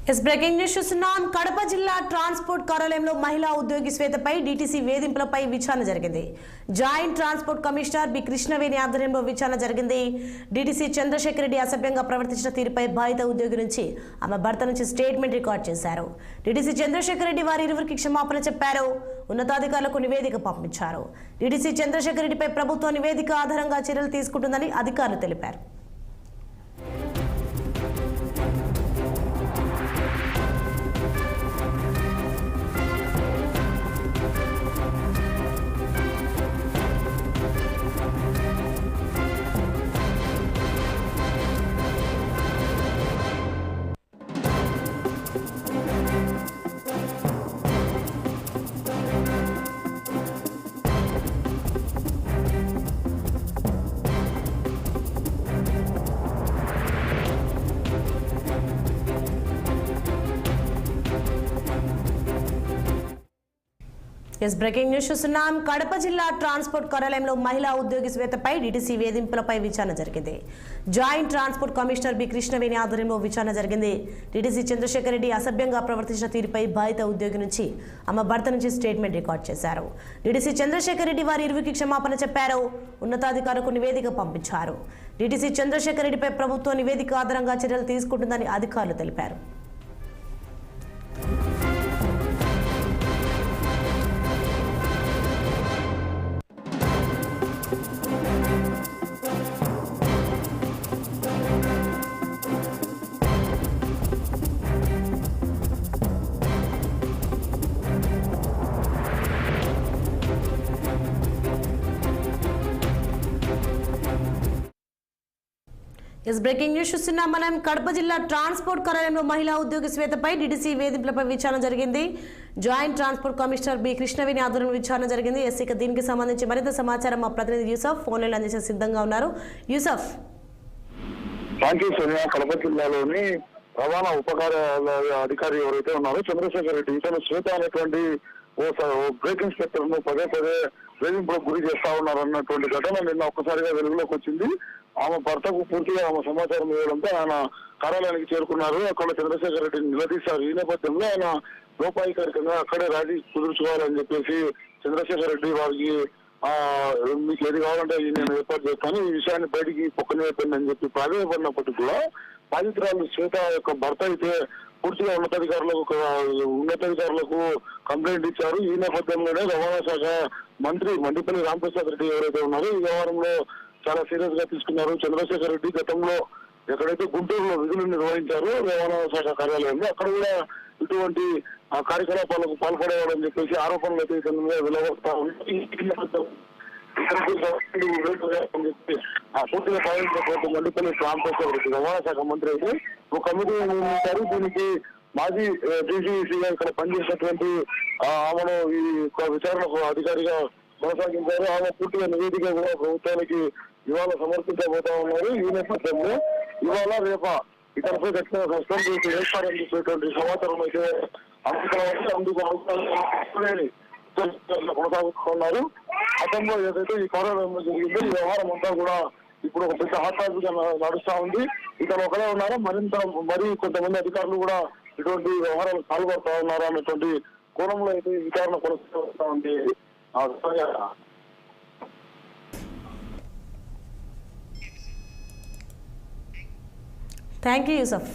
Breaking news చూస్తున్నాం. కడప జిల్లా transport కార్యాలయంలో మహిళా ఉద్యోగి శ్వేతపై డీటీసీ వేధింపులపై విచారణ జరిగింది. Joint transport commissioner B Krishnaveni ఆధ్వర్యంలో విచారణ జరిగింది. డీటీసీ చంద్రశేఖర్ రెడ్డి అసభ్యంగా ప్రవర్తించిన తీరుపై బాధిత ఉద్యోగి నుంచి ఆమె భర్త నుంచి స్టేట్మెంట్ రికార్డ్ చేశారు. డీటీసీ చంద్రశేఖర్ రెడ్డి వారి ఇరువురికి క్షమాపణ చెప్పారు. ఉన్నతాధికారులకు నివేదిక పంపించారు. డీటీసీ చంద్రశేఖర్ రెడ్డిపై ప్రభుత్వ నివేదిక ఆధారంగా చర్యలు తీసుకుంటుందని అధికారులు తెలిపారు. బ్రేకింగ్ న్యూస్ చూస్తున్నాం. కడప జిల్లా ట్రాన్స్పోర్ట్ కార్యాలయంలో మహిళా ఉద్యోగి శ్వేతపై డీటీసీ వేధింపులపై విచారణ జరిగింది. Joint transport commissioner B Krishnaveni ఆధ్వర్యంలో విచారణ జరిగింది. డీటీసీ చంద్రశేఖర్ రెడ్డి అసభ్యంగా ప్రవర్తించిన తీరుపై బాధిత ఉద్యోగి నుంచి ఆమె భర్త నుంచి స్టేట్మెంట్ రికార్డ్ చేశారు. డీటీసీ చంద్రశేఖర్ రెడ్డి వారి ఇరువురికి క్షమాపణ చెప్పారు. ఉన్నతాధికారులకు నివేదిక పంపించారు. డీటీసీ చంద్రశేఖర్ రెడ్డిపై ప్రభుత్వ నివేదిక ఆధారంగా చర్యలు తీసుకుంటుందని అధికారులు తెలిపారు. బ్రేకింగ్ న్యూస్ చూస్తున్నాం. మనం కడప జిల్లా ట్రాన్స్పోర్ట్ కార్యాలయంలో మహిళా ఉద్యోగి శ్వేతపై డీటీసీ వేధింపులపై విచారణ జరిగింది. Joint transport commissioner B Krishnaveni ఆధ్వర్యంలో విచారణ జరిగింది. ఇక దీనికి సంబంధించి మరింత సమాచారం మా ప్రతినిధి యూసఫ్ ఫోన్ లైన్ అందించే సిద్ధంగా ఉన్నారు. యూసఫ్. కడప జిల్లాలోని రవాణా ఉపకార్యాలయ అధికారి ఎవరైతే ఉన్నారో చంద్రశేఖర్ రెడ్డి ఇతను శ్వేత అనేటువంటి ఓ బ్రేక్ ఇన్స్పెక్టర్ ను పదే వేధింపులకు గురి చేస్తా ఉన్నారు అన్నటువంటి ఘటన నిన్న ఒక్కసారిగా వెలుగులోకి వచ్చింది. ఆమె భర్తకు పూర్తిగా ఆమె సమాచారం ఇవ్వడంతో ఆయన కార్యాలయానికి చేరుకున్నారు. అక్కడ చంద్రశేఖర్ రెడ్డిని నిలదీశారు. ఈ నేపథ్యంలో ఆయన లోపాయికారికంగా అక్కడే రాజీ కుదుర్చుకోవాలని చెప్పేసి చంద్రశేఖర్ రెడ్డి వారికి మీకు ఏది కావాలంటే నేను ఏర్పాటు చేస్తాను, ఈ విషయాన్ని బయటికి పొక్కనివ్వండి అని చెప్పి ప్రాధాన్యపడినప్పటికీ కూడా బాధితురాలు శ్వేత యొక్క భర్త అయితే పూర్తిగా ఉన్నతాధికారులకు కంప్లైంట్ ఇచ్చారు. ఈ నేపథ్యంలోనే రవాణా శాఖ మంత్రి మండిపల్లి రామప్రసాద్ రెడ్డి ఎవరైతే ఉన్నారో ఈ వ్యవహారంలో చాలా సీరియస్ గా తీసుకున్నారు. చంద్రశేఖర్ రెడ్డి గతంలో ఎక్కడైతే గుంటూరులో విధులు నిర్వహించారో రవాణా శాఖ కార్యాలయంలో అక్కడ కూడా ఇటువంటి కార్యకలాపాలకు పాల్పడేవాడని చెప్పేసి ఆరోపణలు అయితే ఇతని వెలువడతా ఉన్నాయి. పూర్తిగా సాధించకపోతే మండిపల్లి రామప్రసాద్ రెడ్డి రవాణా శాఖ మంత్రి అయితే ఒక కమిటీ నియమించారు. దీనికి మాజీ డీసీసీగా ఇక్కడ పనిచేసినటువంటి ఆమెను ఈ విచారణకు అధికారిగా కొనసాగించారు. ఆమె పూర్తిగా నివేదిక కూడా ప్రభుత్వానికి ఇవాళ సమర్పించబోతా ఉన్నారు. ఈ నేపథ్యంలో ఇవాళ రేప ఇతరులపై దక్షిణ సస్పెండ్ చేసి వేస్తారని చెప్పేటువంటి సమాచారం అయితే అందుకు కొనసాగుతున్నారు. గతంలో ఏదైతే ఈ కార్యాలయంలో జరిగిందో ఈ వ్యవహారం అంతా కూడా ఇప్పుడు ఒక పెద్ద హాట్ టాపిక్ నడుస్తా ఉంది. ఇతను ఒకరే ఉన్నారా మరి కొంతమంది అధికారులు కూడా ఇటువంటి వ్యవహారాలు పాల్గొడతా ఉన్నారు అనేటువంటి కోణంలో అయితే విచారణ కొనసాగుతా ఉంది. Thank you Yusuf.